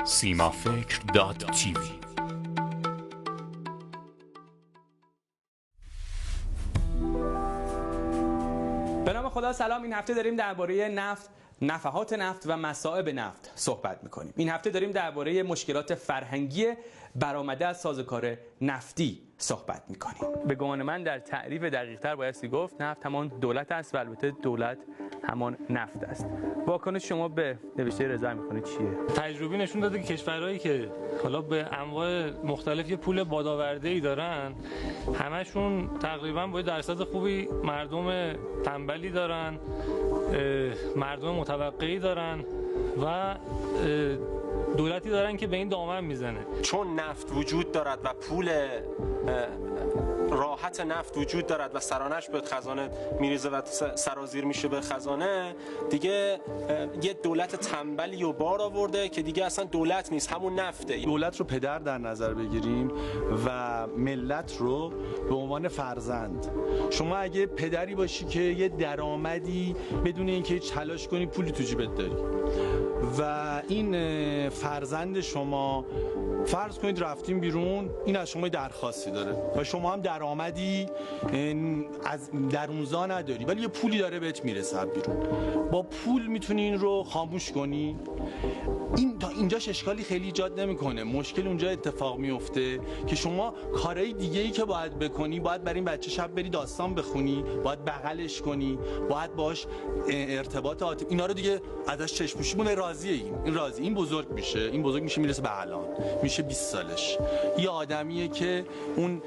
simafekr.tv. به نام خدا. سلام. این هفته داریم درباره نفت، نفحات نفت و مصائب نفت صحبت میکنیم. این هفته داریم درباره مشکلات فرهنگی برآمده از سازوکار نفتی صحبت میکنیم. به گمان من در تعریف دقیق‌تر بایستی گفت نفت همان دولت است و البته دولت همان نفت است. واکنش شما به نوشته رضا میکنه چیه؟ تجربه نشون داده که کشورهایی که حالا به انواع مختلف یه پول بادآورده‌ای دارن، همشون تقریبا با درصد خوبی مردم تنبلی دارن، مردم متوقعی دارن و دولتی دارن که به این دامن میزنه. چون نفت وجود دارد و پول راحت نفت وجود دارد و سرانش به خزانه میریزه و سرازیر میشه به خزانه، دیگه یه دولت تنبلی و بار آورده که دیگه اصلا دولت نیست، همون نفته. دولت رو پدر در نظر بگیریم و ملت رو به عنوان فرزند. شما اگه پدری باشی که یه درآمدی بدون اینکه تلاش کنی پولی تو جیبت داری و این فرزند شما فرض کنید رفتیم بیرون، این از شما درخواستی داره و شما هم درآمدی از درونزا نداری ولی یه پولی داره بهت میرسه بیرون، با پول میتونی این رو خاموش کنی. این تا اینجاش اشکالی خیلی ایجاد نمیکنه. مشکل اونجا اتفاق میفته که شما کارهای دیگه‌ای که باید بکنی، باید برای این بچه شب بری داستان بخونی، باید بغلش کنی، باید باش ارتباط عاطفی، اینا رو دیگه ازش چشم پوشی مونه. راضیه این راضی، این بزرگ میشه میرسه به الان میشه 20 سالش. یه آدمیه که اون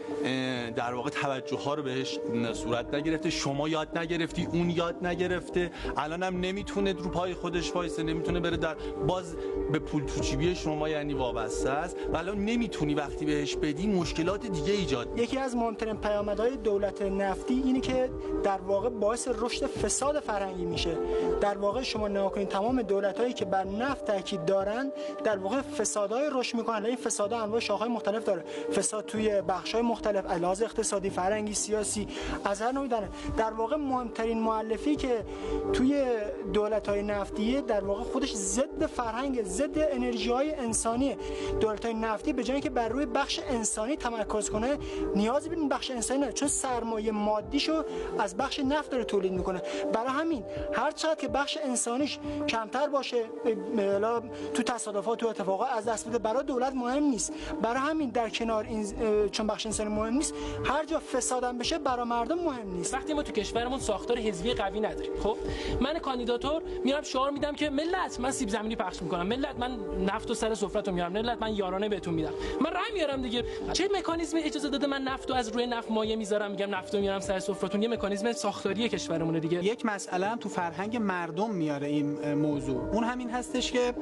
در واقع توجه ها رو بهش صورت نگرفته، شما یاد نگرفتی، اون یاد نگرفته، الانم نمیتونه رو پای خودش وایسه، نمیتونه بره در باز به پول تو جیبی شما یعنی وابسته است و الان نمیتونی وقتی بهش بدی مشکلات دیگه ایجاد. یکی از مهمترین پیامدهای دولت نفتی اینه که در واقع باعث رشد فساد فرهنگی میشه. در واقع شما نگاه کنید تمام دولتایی که بر نفت تاکید دارن در واقع فسادهای رشد میکنن. این فسادها انواع شاخه‌های مختلف داره، فساد توی بخش‌های مختلف، علاوه اقتصادی، فرهنگی، سیاسی، از هر نوعی داره. در واقع مهمترین مؤلفی که توی دولت‌های نفتیه در واقع خودش ضد فرهنگ، ضد انرژی‌های انسانیه. دولت‌های نفتی به جای اینکه بر روی بخش انسانی تمرکز کنه، نیازی به این بخش انسانی نداره، چون سرمایه مادیشو از بخش نفت داره تولید میکنه. برای همین هر چقدر که بخش انسانیش کمتر باشه، تو تصادفات، تو اتفاقات از دست بده، برای دولت مهم نیست. برای همین در کنار این چون بخش انسانی مهم نیست، هر جا فسادم بشه برای مردم مهم نیست. وقتی ما تو کشورمون ساختار حزبی قوی نداریم، خب من کاندیداتور میرم شعار میدم که ملت من سیب زمینی پخش میکنم، ملت من نفت و سر سفره‌تون میارم، ملت من یارانه بهتون میدم، من رای میارم دیگه. چه مکانیزمی اجازه داده من نفتو از روی نفت مایه میذارم، میگم نفتو میارم سر سفره‌تون؟ یه مکانیزم ساختاری کشورمونه دیگه. یک مسئله هم تو فرهنگ مردم میاره این موضوع، اون همین هستش که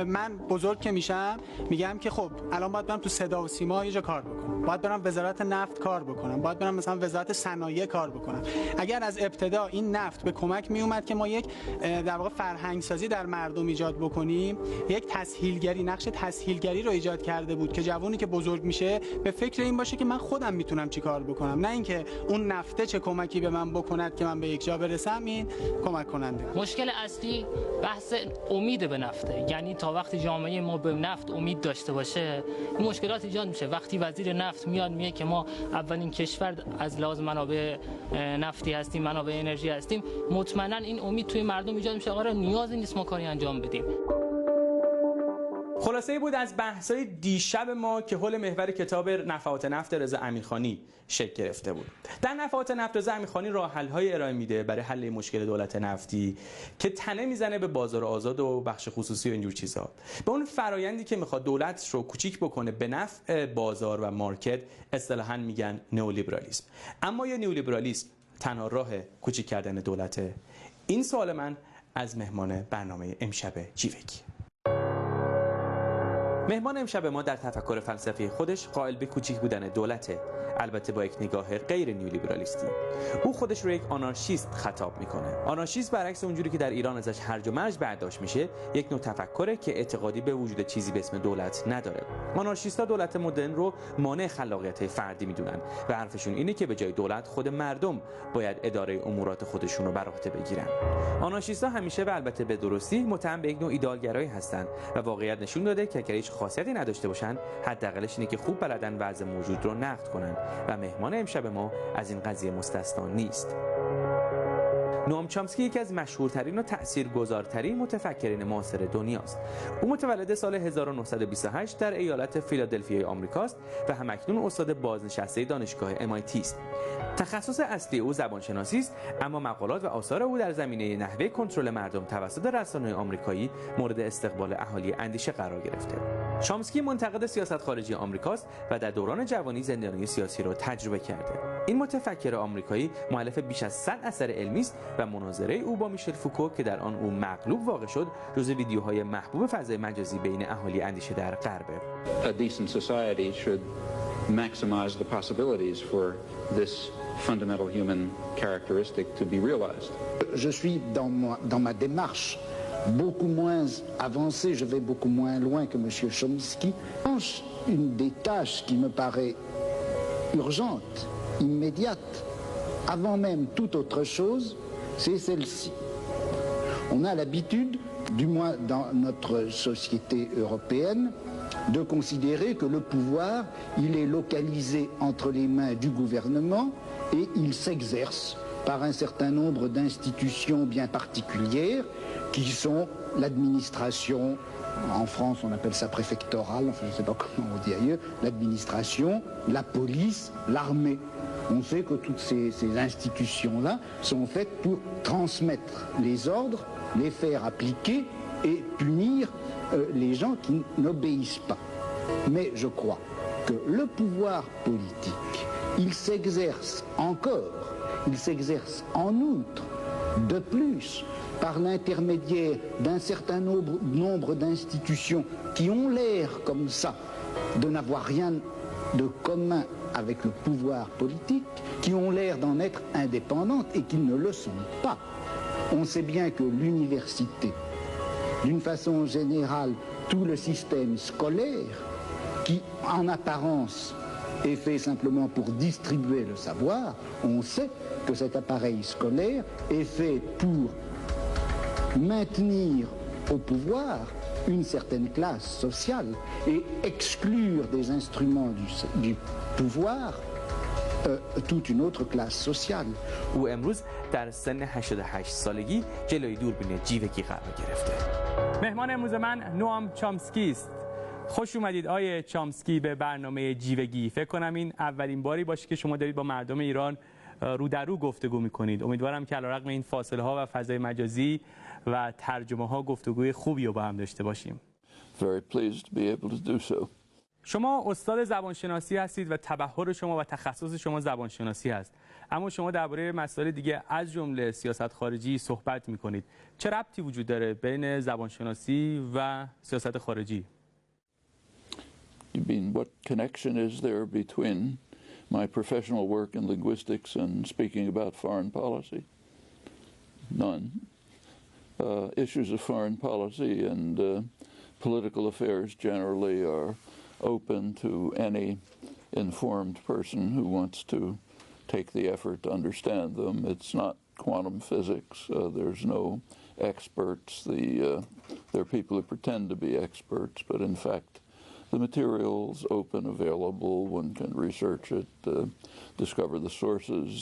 من بزرگ که میشم میگم که خب الان باید برم تو صدا و سیما یه جا کار بکنم، باید برم وزارت نفت کار بکنم، باید برم مثلا وزارت صنایع کار بکنم. اگر از ابتدا این نفت به کمک میومد که ما یک در واقع فرهنگ سازی در مردم ایجاد بکنیم، یک تسهیلگری، نقش تسهیلگری رو ایجاد کرده بود که جوونی که بزرگ میشه به فکر این باشه که من خودم میتونم چی کار بکنم، نه اینکه اون نفته چه کمکی به من بکند که من به یک جا برسم. این کمک کننده. مشکل اصلی بحث امید به نفته، یعنی تا وقتی جامعه ما به نفت امید داشته باشه این مشکلات ایجاد میشه. وقتی وزیر نفت میاد میگه که ما اولین کشور از لحاظ منابع نفتی هستیم، منابع انرژی هستیم، مطمئنا این امید توی مردم ایجاد میشه. آقا نیازی نیست ما کاری انجام بدیم. خلاصه بود از بحث‌های دیشب ما که حول محور کتاب نفحات نفت رضا امیرخانی شکل گرفته بود. در نفحات نفت رضا امیرخانی راه حل‌های ارائه میده برای حل مشکل دولت نفتی که تنه میزنه به بازار آزاد و بخش خصوصی و اینجور چیزها. به اون فرایندی که میخواد دولت رو کوچیک بکنه به نفع بازار و مارکت اصطلاحاً میگن نئولیبرالیسم. اما یا نئولیبرالیسم تنها راه کوچیک کردن دولته؟ این سوال من از مهمان برنامه امشب جیوگی. مهمان امشب ما در تفکر فلسفی خودش قائل به کوچیک بودن دولته، البته با یک نگاه غیر نیولیبرالیستی. او خودش رو یک آنارشیست خطاب میکنه. آنارشیست برعکس اونجوری که در ایران ازش هرج و مرج برداشت میشه، یک نوع تفکره که اعتقادی به وجود چیزی به اسم دولت نداره. آنارشیست‌ها دولت مدرن رو مانع خلاقیت فردی میدونن و حرفشون اینه که به جای دولت خود مردم باید اداره امورات خودشون رو بر عهده بگیرن. آنارشیست‌ها همیشه و البته به درستی متهم به یک نوع ایدئالگرایی هستن و واقعیت نشون داده که اگر هیچ خاصیتی نداشته باشن، حداقلش اینه که خوب بلدن وضع موجود رو نقد کنن و مهمان امشب ما از این قضیه مستثنا نیست. نوام چامسکی یکی از مشهورترین و تاثیرگذارترین متفکرین معاصر دنیاست. او متولد سال 1928 در ایالت فیلادلفیای آمریکاست و همکنون استاد بازنشسته دانشگاه MIT است. تخصص اصلی او زبانشناسی است، اما مقالات و آثار او در زمینه نحوه کنترل مردم توسط رسانه‌های آمریکایی مورد استقبال اهالی اندیشه قرار گرفته. چامسکی منتقد سیاست خارجی آمریکاست و در دوران جوانی زندانی سیاسی را تجربه کرده. این متفکر آمریکایی مؤلف بیش از 100 اثر علمی است و مناظره او با میشل فوکو که در آن او مغلوب واقع شد، جزو ویدیوهای محبوب فضای مجازی بین اهالی اندیشه در غربه. A decent society should maximize the possibilities for this fundamental human characteristic to be realized. Je suis dans ma démarche beaucoup moins avancé, je vais beaucoup moins loin que M. Chomsky. Une des tâches qui me paraît urgente, immédiate, avant même toute autre chose, c'est celle-ci. On a l'habitude, du moins dans notre société européenne, de considérer que le pouvoir, il est localisé entre les mains du gouvernement et il s'exerce par un certain nombre d'institutions bien particulières qui sont l'administration, en France on appelle ça préfectorale, enfin je ne sais pas comment on dit ailleurs, l'administration, la police, l'armée. On sait que toutes ces institutions-là sont faites pour transmettre les ordres, les faire appliquer et punir les gens qui n'obéissent pas. Mais je crois que le pouvoir politique, il s'exerce encore, il s'exerce en outre, de plus, par l'intermédiaire d'un certain nombre d'institutions qui ont l'air comme ça de n'avoir rien de commun avec le pouvoir politique, qui ont l'air d'en être indépendantes et qui ne le sont pas. On sait bien que l'université, d'une façon générale, tout le système scolaire, qui en apparence est fait simplement pour distribuer le savoir, on sait que cet appareil scolaire est fait pour maintenir au pouvoir une certaine classe sociale et exclure des instruments du pouvoir toute une autre classe sociale. او امروز در سن 88 سالگی جلوی دوربین جیوگی قرار گرفته. مهمان امروز من نوام چامسکی است. خوش اومدید آقای چامسکی به برنامه جیوگی. فکر کنم این اولین باری باشه که شما دارید با مردم ایران رو در رو گفتگو میکنید. امیدوارم که علیرغم این فاصله ها و فضای مجازی و ترجمه ها گفتگوی خوبی رو با هم داشته باشیم. Very pleased to be able to do so. شما استاد زبانشناسی هستید و تبحر شما و تخصص شما زبانشناسی هست، اما شما درباره مسائل دیگه از جمله سیاست خارجی صحبت میکنید. چه ربطی وجود داره بین زبانشناسی و سیاست خارجی؟ You mean what connection is there between my professional work in linguistics and speaking about foreign policy? None. Issues of foreign policy and political affairs generally are open to any informed person who wants to take the effort to understand them. It's not quantum physics. There's no experts. There are people who pretend to be experts, but in fact the material's open, available. One can research it, discover the sources,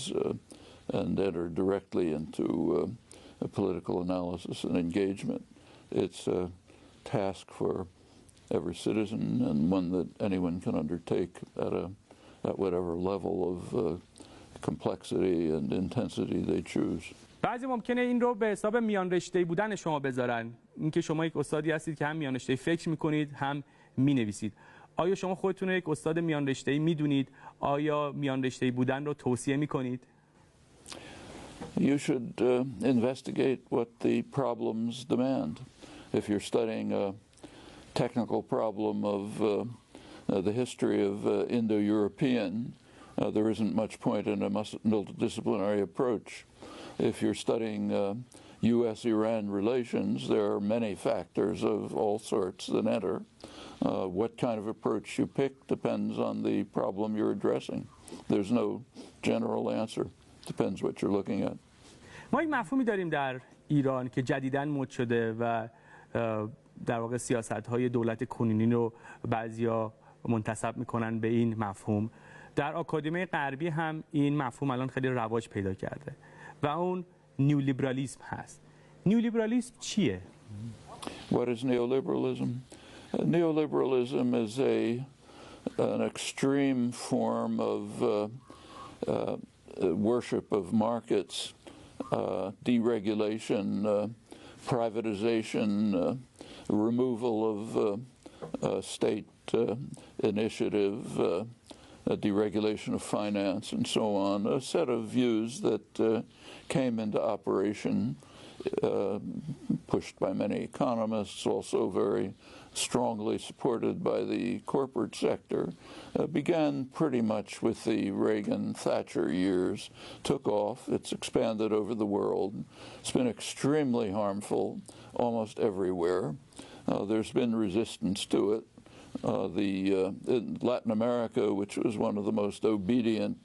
and enter directly into a political analysis and engagement. It's a task for every citizen and one that anyone can undertake at whatever level of complexity and intensity they choose. بعضی ممکنه این رو به حساب میان رشته‌ای بودن شما بذارن، اینکه شما یک استادی هستید که هم میان رشته‌ای فکر می‌کنید هم می‌نویسید. آیا شما خودتون رو یک استاد میان رشته‌ای می‌دونید؟ آیا میان رشته‌ای بودن رو توصیه می‌کنید؟ You should investigate what the problems demand. If you're studying a technical problem of the history of Indo-European there isn't much point in a multidisciplinary approach. If you're studying U.S.-Iran relations, there are many factors of all sorts that enter. What kind of approach you pick depends on the problem you're addressing. There's no general answer. Depends what you're looking at. ما یک مفهومی داریم در ایران که جدیداً مد شده و در واقع سیاست‌های دولت کنونی رو بعضیا منتسب می‌کنن به این مفهوم. در آکادمی غربی هم این مفهوم الان خیلی رواج پیدا کرده و اون نئولیبرالیسم هست. نئولیبرالیسم چیه؟ What is neoliberalism? Neoliberalism is an extreme form of worship of markets, deregulation, privatization, removal of state initiative, deregulation of finance, and so on. A set of views that came into operation, pushed by many economists, also very strongly supported by the corporate sector, began pretty much with the Reagan-Thatcher years, took off, it's expanded over the world, it's been extremely harmful almost everywhere. There's been resistance to it. In Latin America, which was one of the most obedient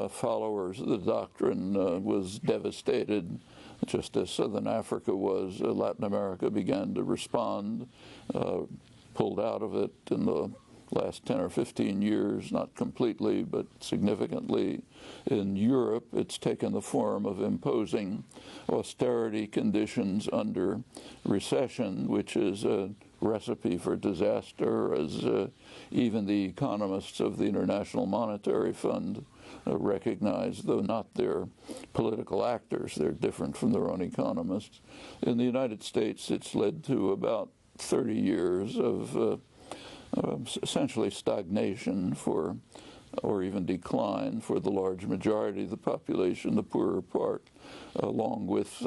followers of the doctrine, was devastated. Just as Southern Africa was, Latin America began to respond, pulled out of it in the last 10 or 15 years, not completely, but significantly. In Europe, it's taken the form of imposing austerity conditions under recession, which is a recipe for disaster, as even the economists of the International Monetary Fund recognize, though not their political actors. They're different from their own economists. In the United States, it's led to about 30 years of essentially stagnation or even decline for the large majority of the population, the poorer part, along with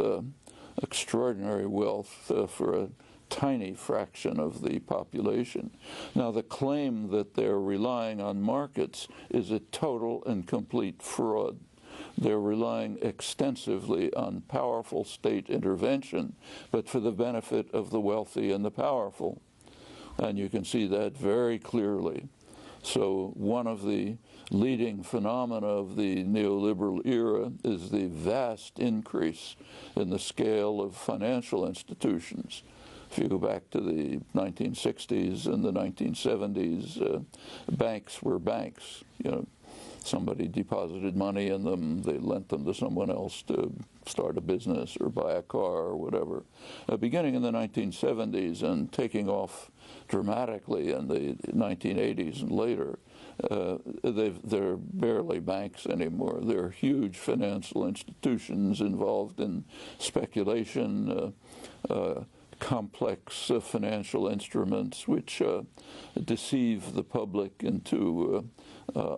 extraordinary wealth for a tiny fraction of the population. Now, the claim that they're relying on markets is a total and complete fraud. They're relying extensively on powerful state intervention, but for the benefit of the wealthy and the powerful. And you can see that very clearly. So one of the leading phenomena of the neoliberal era is the vast increase in the scale of financial institutions. If you go back to the 1960s and the 1970s, banks were banks. You know, somebody deposited money in them, they lent them to someone else to start a business or buy a car or whatever. Beginning in the 1970s and taking off dramatically in the 1980s and later, they're barely banks anymore. They're huge financial institutions involved in speculation, complex financial instruments which deceive the public into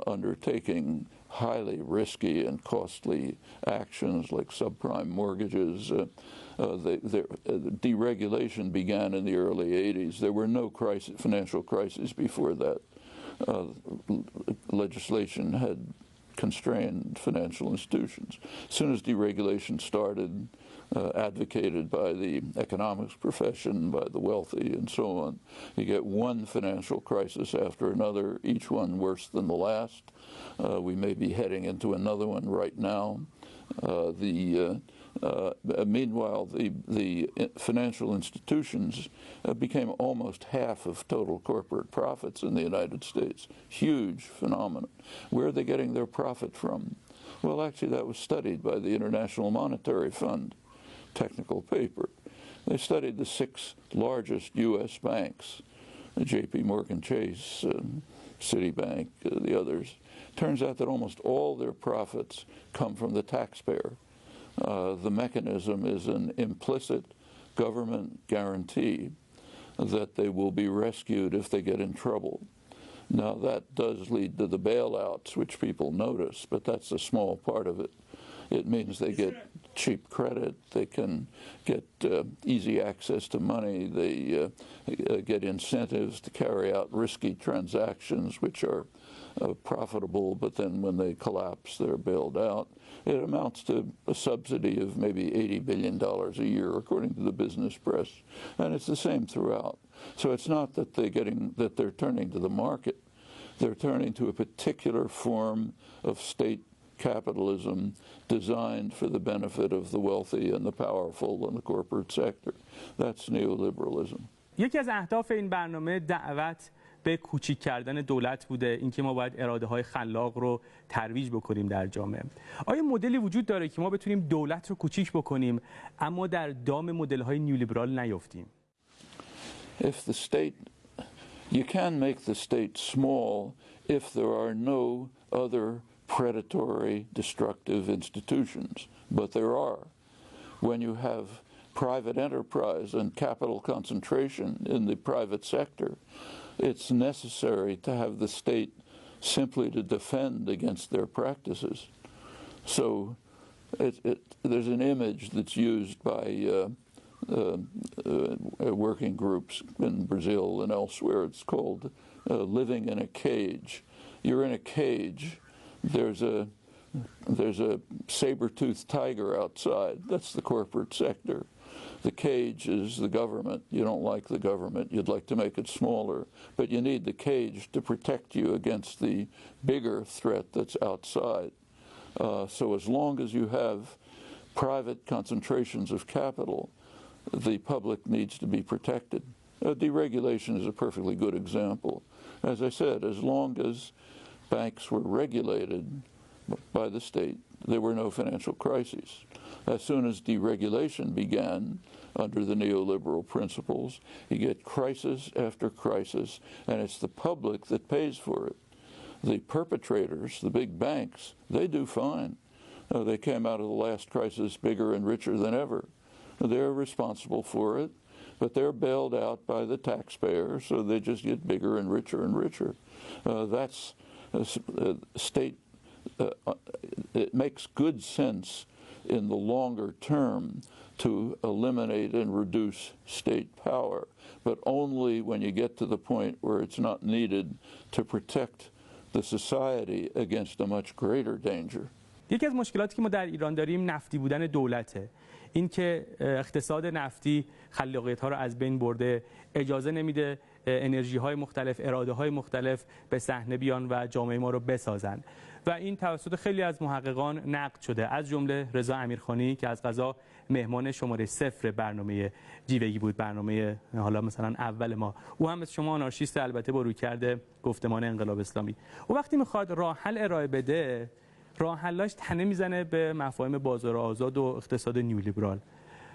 undertaking highly risky and costly actions like subprime mortgages. Deregulation began in the early 80s. There were no financial crises before that. Legislation had constrained financial institutions. As soon as deregulation started, advocated by the economics profession, by the wealthy, and so on, you get one financial crisis after another, each one worse than the last. We may be heading into another one right now. Meanwhile, the financial institutions became almost half of total corporate profits in the United States. Huge phenomenon. Where are they getting their profit from? Well, actually, that was studied by the International Monetary Fund, technical paper. They studied the 6 largest U.S. banks, J.P. Morgan Chase, Citibank, the others. Turns out that almost all their profits come from the taxpayer. The mechanism is an implicit government guarantee that they will be rescued if they get in trouble. Now, that does lead to the bailouts, which people notice, but that's a small part of it. It means they get cheap credit, they can get easy access to money, they get incentives to carry out risky transactions which are profitable, but then when they collapse, they're bailed out. It amounts to a subsidy of maybe $80 billion a year, according to the business press, and it's the same throughout. So it's not that they're turning to the market; they're turning to a particular form of state capitalism designed for the benefit of the wealthy and the powerful and the corporate sector. That's neoliberalism. یکی از اهداف این برنامه دعوت به کوچیک کردن دولت بوده، اینکه ما باید اراده‌های خلاق رو ترویج بکنیم در جامعه. آیا مدلی وجود داره که ما بتونیم دولت رو کوچیک بکنیم اما در دام مدل‌های نیولیبرال نیفتیم؟ If the state, you can make the state small if there are no other predatory, destructive institutions, but there are. When you have private enterprise and capital concentration in the private sector, it's necessary to have the state simply to defend against their practices. So there's an image that's used by working groups in Brazil and elsewhere. It's called living in a cage. You're in a cage. There's a saber-toothed tiger outside. That's the corporate sector. The cage is the government. You don't like the government. You'd like to make it smaller. But you need the cage to protect you against the bigger threat that's outside. So as long as you have private concentrations of capital, the public needs to be protected. Deregulation is a perfectly good example. As I said, as long as banks were regulated by the state, there were no financial crises. As soon as deregulation began under the neoliberal principles, you get crisis after crisis, and it's the public that pays for it. The perpetrators, the big banks, they do fine. They came out of the last crisis bigger and richer than ever. They're responsible for it, but they're bailed out by the taxpayer, so they just get bigger and richer and richer. That's state. It makes good sense in the longer term to eliminate and reduce state power, but only when you get to the point where it's not needed to protect the society against a much greater danger. یکی از مشکلاتی که ما در ایران داریم نفتی بودن دولته. این که اقتصاد نفتی خلاقیت‌ها رو از بین برده، اجازه نمیده انرژی‌های مختلف، اراده‌های مختلف به صحنه بیان و جامعه ما رو بسازن. و این توسط خیلی از محققان نقد شده، از جمله رضا امیرخانی که از قضا مهمان شماره 0 برنامه جیوگی بود، برنامه حالا مثلا اول ما. او هم مثل شما آنارشیست، البته با رویکرد گفتمان انقلاب اسلامی. او وقتی میخواد راه حل ارائه بده، راه حلاش تنه میزنه به مفاهیم بازار آزاد و اقتصاد نیولیبرال.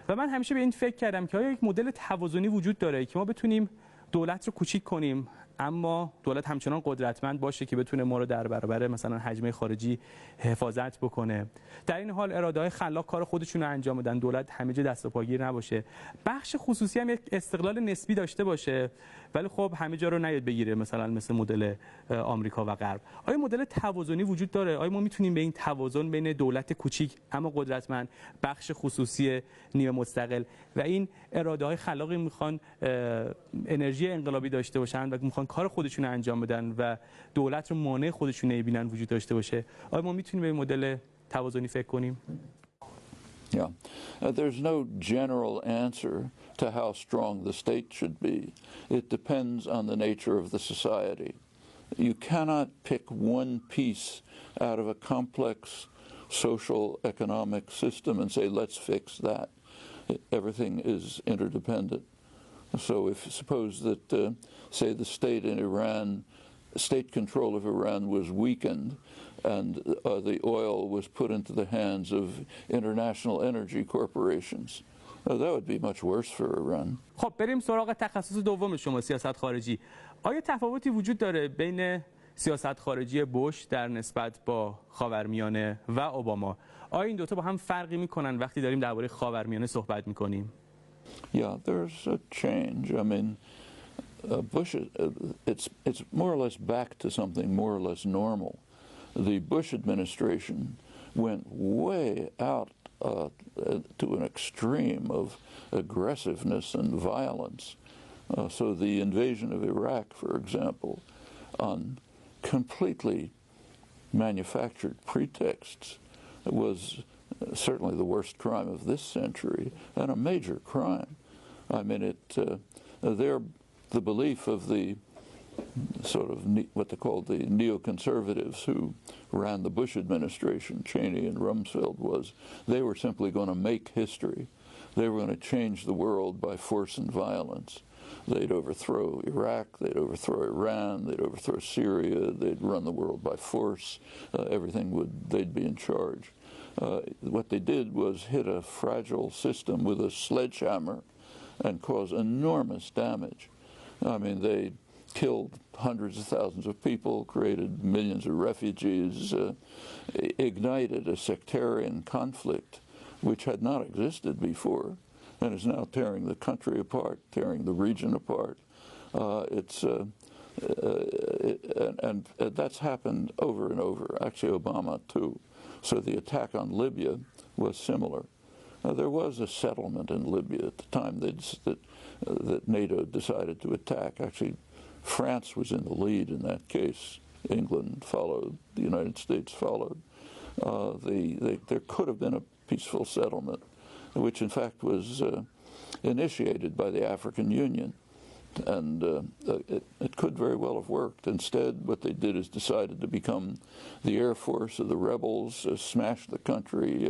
و من همیشه به این فکر کردم که آیا یک مدل توازنی وجود داره که ما بتونیم دولت رو کوچیک کنیم اما دولت همچنان قدرتمند باشه که بتونه ما رو در برابر مثلا هجمه خارجی حفاظت بکنه. در این حال اراده‌های خلاق کار خودشون رو انجام بدن، دولت همه جا دست و پاگیر نباشه، بخش خصوصی هم یک استقلال نسبی داشته باشه، ولی خب همه جا رو نیاد بگیره، مثلا مثل مدل آمریکا و غرب. آیا مدل توازنی وجود داره؟ آیا ما میتونیم به این توازن بین دولت کوچیک اما قدرتمند، بخش خصوصی نیمه مستقل و این اراده‌های خلاقی میخوان انرژی انقلابی داشته باشن و میخوان کار خودشون انجام بدن و دولت رو مانع خودشون نمیبینن وجود داشته باشه، آیا ما میتونیم به این مدل توازنی فکر کنیم؟ Yeah. There's no general answer to how strong the state should be. It depends on the nature of the society. You cannot pick one piece out of a complex social economic system and say, let's fix that. Everything is interdependent. So if suppose that, say, the state in Iran, state control of Iran was weakened and the oil was put into the hands of international energy corporations, that would be much worse for Iran. خب بریم سراغ تخصص دوم شما، سیاست خارجی. آیا تفاوتی وجود داره بین سیاست خارجی بوش در نسبت با خاورمیانه و اوباما؟ آیا این دوتا با هم فرقی میکنن وقتی داریم درباره خاورمیانه صحبت میکنیم؟ Yeah, there's a change. I mean, Bush, it's more or less back to something more or less normal. The Bush administration went way out to an extreme of aggressiveness and violence. So the invasion of Iraq, for example, on completely manufactured pretexts, was certainly the worst crime of this century, and a major crime. I mean, the belief of the sort of what they called the neoconservatives who ran the Bush administration, Cheney and Rumsfeld, was they were simply going to make history. They were going to change the world by force and violence. They'd overthrow Iraq, they'd overthrow Iran, they'd overthrow Syria, they'd run the world by force. They'd be in charge. What they did was hit a fragile system with a sledgehammer and cause enormous damage. I mean, they killed hundreds of thousands of people, created millions of refugees, ignited a sectarian conflict which had not existed before and is now tearing the country apart, tearing the region apart. And that's happened over and over, actually Obama too. So the attack on Libya was similar. There was a settlement in Libya at the time that NATO decided to attack. Actually, France was in the lead in that case. England followed. The United States followed. There could have been a peaceful settlement, which in fact was initiated by the African Union. And it could very well have worked. Instead, what they did is decided to become the Air Force of the rebels, smash the country,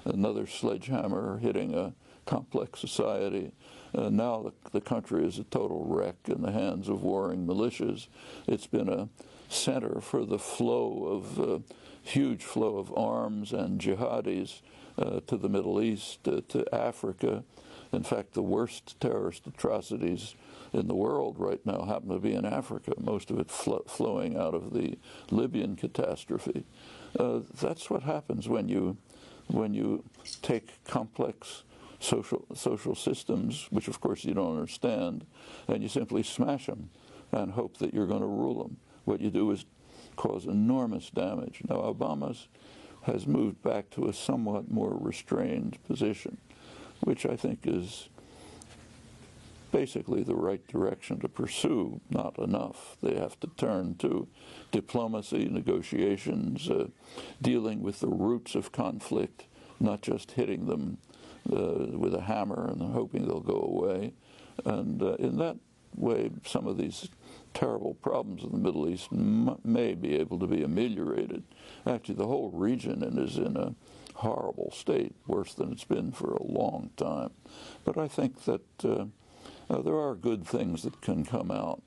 another sledgehammer hitting a complex society. Now the country is a total wreck in the hands of warring militias. It's been a center for the huge flow of arms and jihadis to the Middle East, to Africa. In fact, the worst terrorist atrocities in the world right now happen to be in Africa, most of it flowing out of the Libyan catastrophe. That's what happens when you take complex social systems, which of course you don't understand, and you simply smash them and hope that you're going to rule them. What you do is cause enormous damage. Now, Obama has moved back to a somewhat more restrained position, which I think is basically the right direction to pursue, not enough. They have to turn to diplomacy, negotiations, dealing with the roots of conflict, not just hitting them with a hammer and hoping they'll go away. And in that way, some of these terrible problems in the Middle East may be able to be ameliorated. Actually, the whole region is in a horrible state, worse than it's been for a long time. But I think that there are good things that can come out.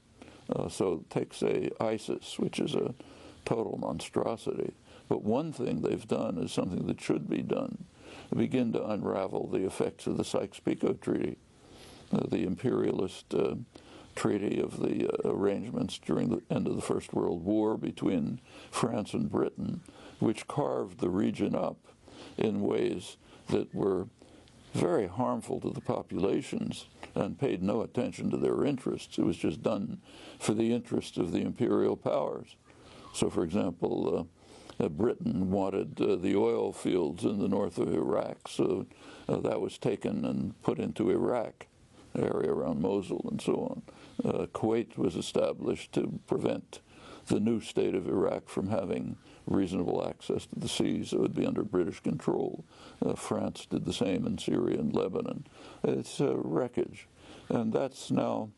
So take, say, ISIS, which is a total monstrosity. But one thing they've done is something that should be done. Begin to unravel the effects of the Sykes-Picot Treaty, the imperialist treaty of the arrangements during the end of the First World War between France and Britain, which carved the region up in ways that were very harmful to the populations and paid no attention to their interests. It was just done for the interests of the imperial powers. So, for example, Britain wanted the oil fields in the north of Iraq, so that was taken and put into Iraq, area around Mosul and so on. Kuwait was established to prevent the new state of Iraq from having reasonable access to the seas. It would be under British control. France did the same in Syria and Lebanon. It's wreckage. And that's now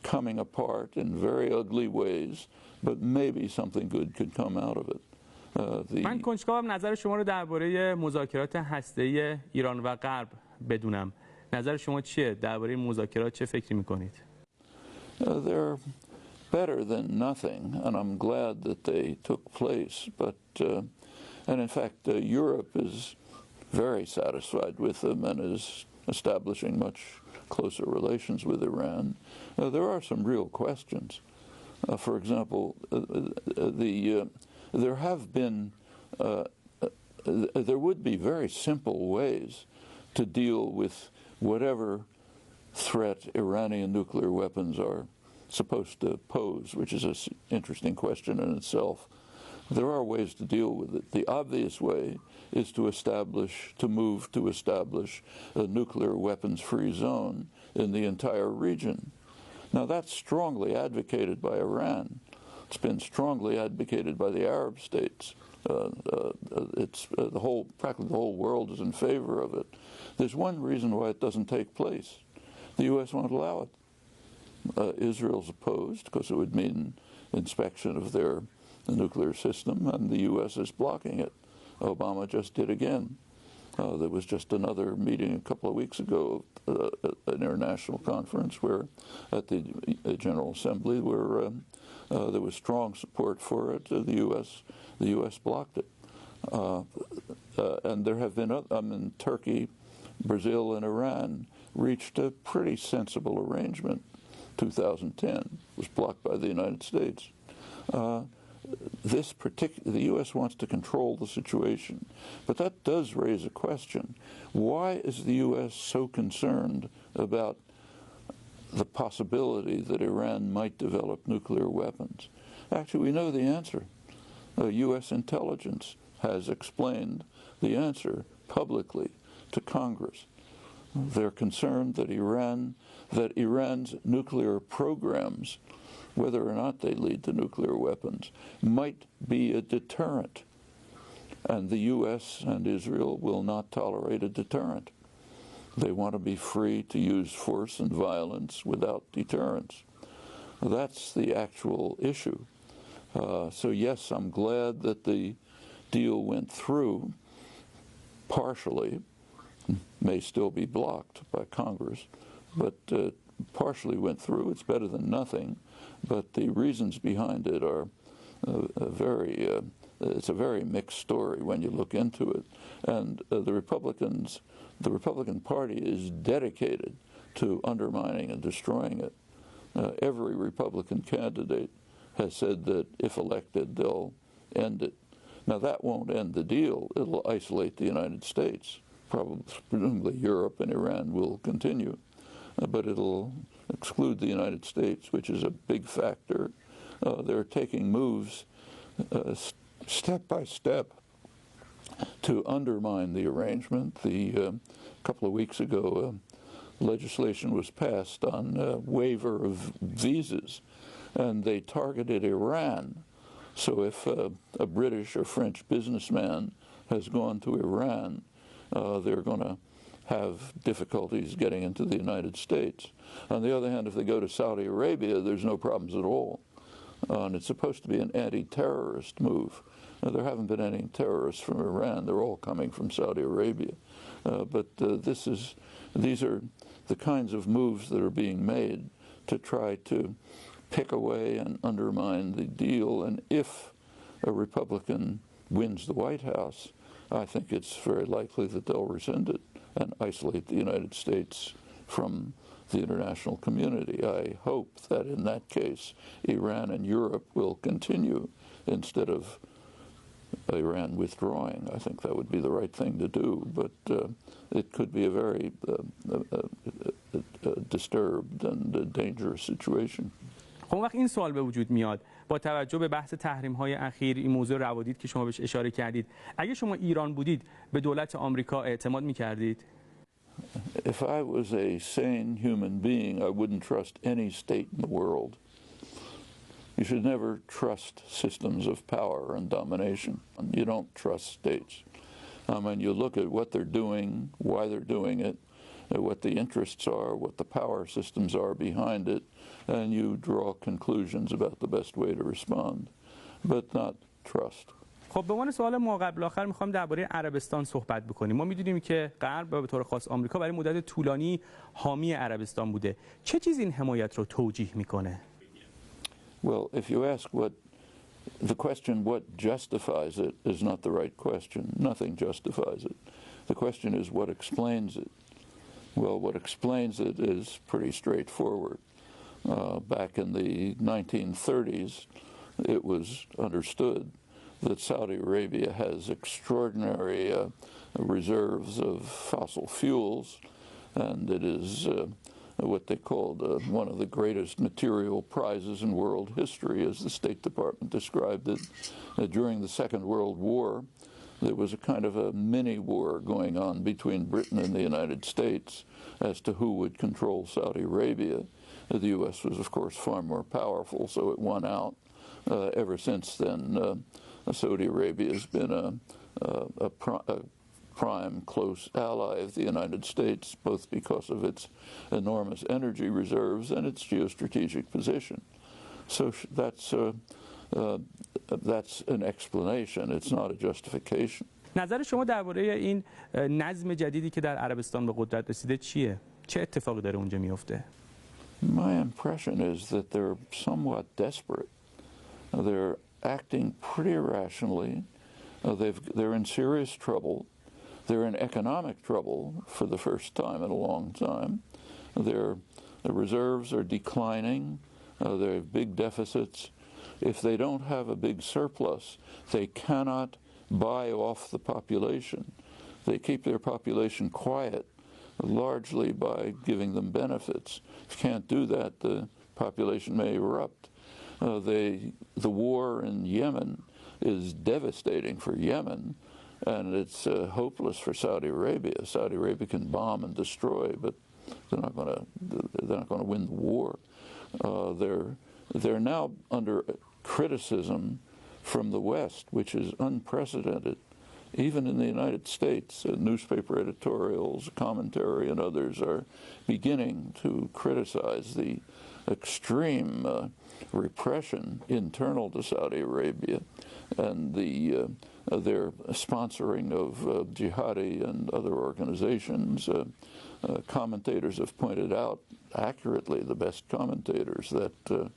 coming apart in very ugly ways, but maybe something good could come out of it. من کنجکاوم نظر شما رو درباره مذاکرات هسته‌ای ایران و غرب بدونم. نظر شما چیه؟ درباره مذاکرات چه فکری می‌کنید؟ They're better than nothing, and I'm glad that they took place. But, and in fact, Europe is very satisfied with them and is establishing much closer relations with Iran. There are some real questions. For example, there have been, there would be very simple ways to deal with whatever threat Iranian nuclear weapons are supposed to pose, which is an interesting question in itself. There are ways to deal with it. The obvious way is to move to establish a nuclear weapons-free zone in the entire region. Now that's strongly advocated by Iran. It's been strongly advocated by the Arab states. Practically the whole world is in favor of it. There's one reason why it doesn't take place. The U.S. won't allow it. Israel's opposed because it would mean inspection of their nuclear system, and the U.S. is blocking it. Obama just did again. There was just another meeting a couple of weeks ago, an international conference where, at the General Assembly, where there was strong support for it. The U.S. blocked it, and there have been Turkey, Brazil, and Iran reached a pretty sensible arrangement. 2010 was blocked by the United States. The U.S. wants to control the situation, but that does raise a question. Why is the U.S. so concerned about the possibility that Iran might develop nuclear weapons? Actually, we know the answer. U.S. intelligence has explained the answer publicly to Congress. They're concerned that Iran's nuclear programs, whether or not they lead to nuclear weapons, might be a deterrent. And the U.S. and Israel will not tolerate a deterrent. They want to be free to use force and violence without deterrence. That's the actual issue. So yes, I'm glad that the deal went through partially. May still be blocked by Congress, but partially went through. It's better than nothing. But the reasons behind it are it's a very mixed story when you look into it. And the Republican Party is dedicated to undermining and destroying it. Every Republican candidate has said that if elected, they'll end it. Now that won't end the deal. It'll isolate the United States. Presumably Europe and Iran will continue. But it'll exclude the United States, which is a big factor. They're taking moves step by step to undermine the arrangement. A couple of weeks ago, legislation was passed on waiver of visas, and they targeted Iran. So if a British or French businessman has gone to Iran, they're going to have difficulties getting into the United States. On the other hand, if they go to Saudi Arabia, there's no problems at all. And it's supposed to be an anti-terrorist move. There haven't been any terrorists from Iran. They're all coming from Saudi Arabia. But these are the kinds of moves that are being made to try to pick away and undermine the deal. And if a Republican wins the White House, I think it's very likely that they'll rescind it and isolate the United States from the international community. I hope that in that case, Iran and Europe will continue instead of Iran withdrawing. I think that would be the right thing to do, but it could be a very disturbed and dangerous situation. خب وقت این سوال به وجود میاد با توجه به بحث تحریم‌های اخیر، این موضوع روادید که شما بهش اشاره کردید، اگه شما ایران بودید به دولت آمریکا اعتماد می‌کردید؟ If I was a sane human being, I wouldn't trust any state in the world. You should never trust systems of power and domination. You don't trust states. I mean, you look at what they're doing, why they're doing it, what the interests are, what the power systems are behind it, and you draw conclusions about the best way to respond, but not trust. خب به عنوان سوال ما قبل آخر می‌خوام درباره عربستان صحبت بکنیم. ما می‌دونیم که غرب و به طور خاص آمریکا برای مدت طولانی حامی عربستان بوده. چه چیزی این حمایت رو توجیه می‌کنه؟ Well, if you ask the question what justifies it is not the right question. Nothing justifies it. The question is what explains it. Well, what explains it is pretty straightforward. Back in the 1930s, it was understood that Saudi Arabia has extraordinary reserves of fossil fuels, and it is what they called one of the greatest material prizes in world history, as the State Department described it. During the Second World War, there was a kind of a mini-war going on between Britain and the United States as to who would control Saudi Arabia. The U.S. was, of course, far more powerful, so it won out. Ever since then, Saudi Arabia has been a prime close ally of the United States, both because of its enormous energy reserves and its geostrategic position. So that's an explanation. It's not a justification. نظر شما درباره این نظم جدیدی که در عربستان به قدرت رسیده چیه؟ چه اتفاقی داره اونجا میفته؟ My impression is that they're somewhat desperate. They're acting pretty irrationally. They're in serious trouble. They're in economic trouble for the first time in a long time. Their reserves are declining. They have big deficits. If they don't have a big surplus, they cannot buy off the population. They keep their population quiet largely by giving them benefits. If you can't do that, the population may erupt. The war in Yemen is devastating for Yemen, and it's hopeless for Saudi Arabia. Saudi Arabia can bomb and destroy, but they're not going to win the war. They're now under criticism from the West, which is unprecedented. Even in the United States, newspaper editorials, commentary, and others are beginning to criticize the extreme repression internal to Saudi Arabia and their sponsoring of jihadi and other organizations. Commentators have pointed out accurately, the best commentators, that,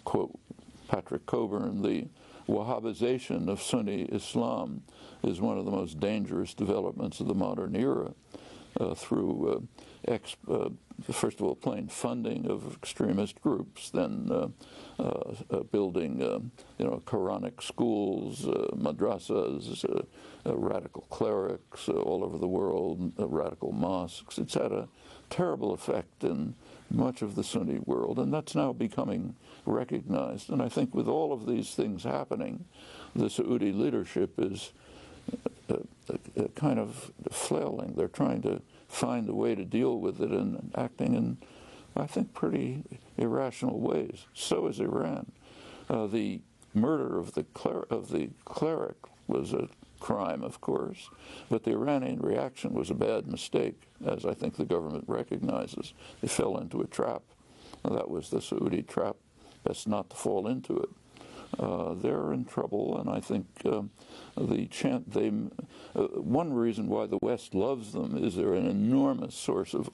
quote Patrick Coburn, the Wahhabization of Sunni Islam is one of the most dangerous developments of the modern era through, first of all, plain funding of extremist groups, then building, Quranic schools, madrasas, radical clerics all over the world, radical mosques. It's had a terrible effect in much of the Sunni world, and that's now becoming recognized. And I think with all of these things happening, the Saudi leadership is kind of flailing. They're trying to find a way to deal with it and acting in, I think, pretty irrational ways. So is Iran. The murder of the cleric was a crime, of course, but the Iranian reaction was a bad mistake, as I think the government recognizes. They fell into a trap. That was the Saudi trap. Best not to fall into it. They're in trouble, and I think one reason why the West loves them is they're an enormous source of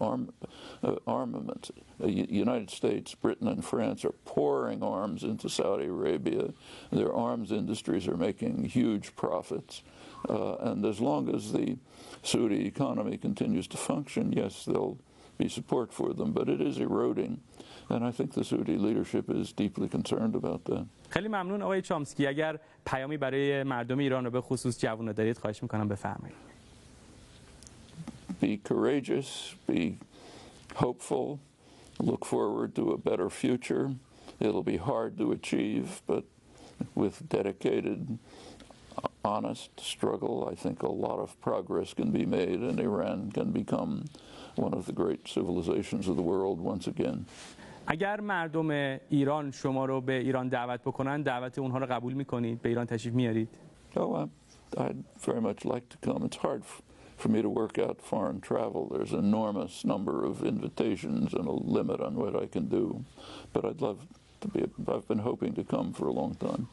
armament. The United States, Britain, and France are pouring arms into Saudi Arabia. Their arms industries are making huge profits. And as long as the Saudi economy continues to function, yes, there'll be support for them, but it is eroding. And I think the Saudi leadership is deeply concerned about that. خیلی ممنون آقای چامسکی. اگر پیامی برای مردم ایران و به خصوص جوانان دارید خواهش میکنم بفرمایید. Be courageous, be hopeful, look forward to a better future. It'll be hard to achieve, but with dedicated, honest struggle, I think a lot of progress can be made and Iran can become one of the great civilizations of the world once again. اگر مردم ایران شما رو به ایران دعوت بکنن، دعوت اونها رو قبول میکنید؟ به ایران تشریف میارید؟ Oh, I'd very much like to come. It's hard for me to work out foreign travel. There's an enormous number of invitations and a limit on what I can do. But I'd love to be, I've been hoping to come for a long time.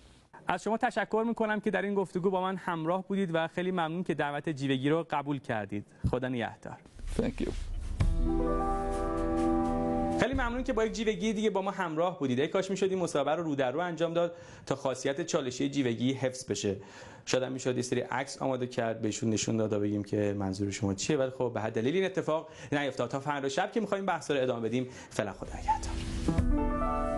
از شما تشکر میکنم که در این گفتگو با من همراه بودید و خیلی ممنون که دعوت جیوگی رو قبول کردید. خدا نگهدار. Thank you. خیلی ممنون که با یک جیوگی دیگه با ما همراه بودید. ای کاش میشد این مصاحبه رو در رو انجام داد تا خاصیت چالشی جیوگی حفظ بشه. شاید هم میشد یه سری عکس آماده کرد بهشون نشون داد بگیم که منظور شما چیه، ولی خب به هر دلیل این اتفاق نیفتاد. تا فردا شب که می‌خوایم بحث رو ادامه بدیم. فعلا خدا نگهدار.